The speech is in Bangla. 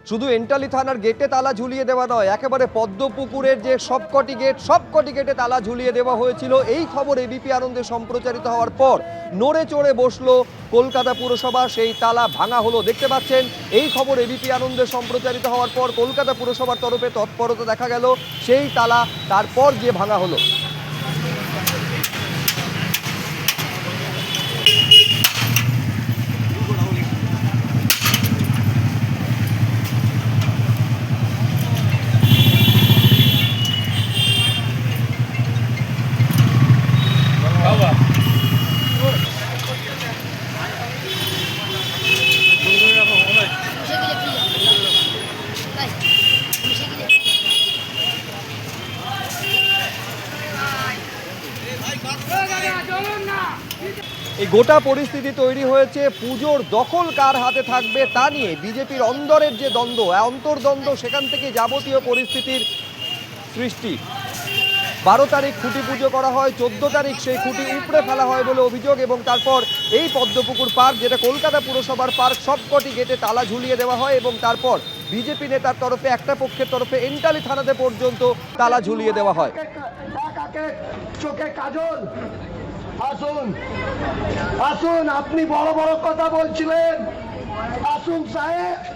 শুধু এন্টালি থানার গেটে তালা ঝুলিয়ে দেওয়া নয়, একেবারে পদ্মপুকুরের যে সবকটি গেটে তালা ঝুলিয়ে দেওয়া হয়েছিল। এই খবর এবিপি আনন্দে সম্প্রচারিত হওয়ার পর নড়ে চড়ে বসলো কলকাতা পুরসভা, সেই তালা ভাঙা হলো। দেখতে পাচ্ছেন এই খবর এবিপি আনন্দে সম্প্রচারিত হওয়ার পর কলকাতা পুরসভার তরফে তৎপরতা দেখা গেল, সেই তালা তারপর গিয়ে ভাঙা হলো। এই গোটা পরিস্থিতি তৈরি হয়েছে পুজোর দখল কার হাতে থাকবে তা নিয়ে বিজেপির অন্দরের যে দ্বন্দ্ব, অন্তর্দ্বন্দ্ব, সেখান থেকে যাবতীয় পরিস্থিতির সৃষ্টি। 12 তারিখ খুঁটি পুজো করা হয়, 14 তারিখ সেই খুঁটি উপড়ে ফেলা হয় বলে অভিযোগ, এবং তারপর এই পদ্মপুকুর পার্ক, যেটা কলকাতা পুরসভার পার্ক, সবকটি গেটে তালা ঝুলিয়ে দেওয়া হয় এবং তারপর বিজেপি নেতার তরফে, একটা পক্ষের তরফে এন্টালি থানাতে পর্যন্ত তালা ঝুলিয়ে দেওয়া হয়। চোখে কাজল, আসুন আসুন, আপনি বড় বড় কথা বলছিলেন, আসুন সাহেব।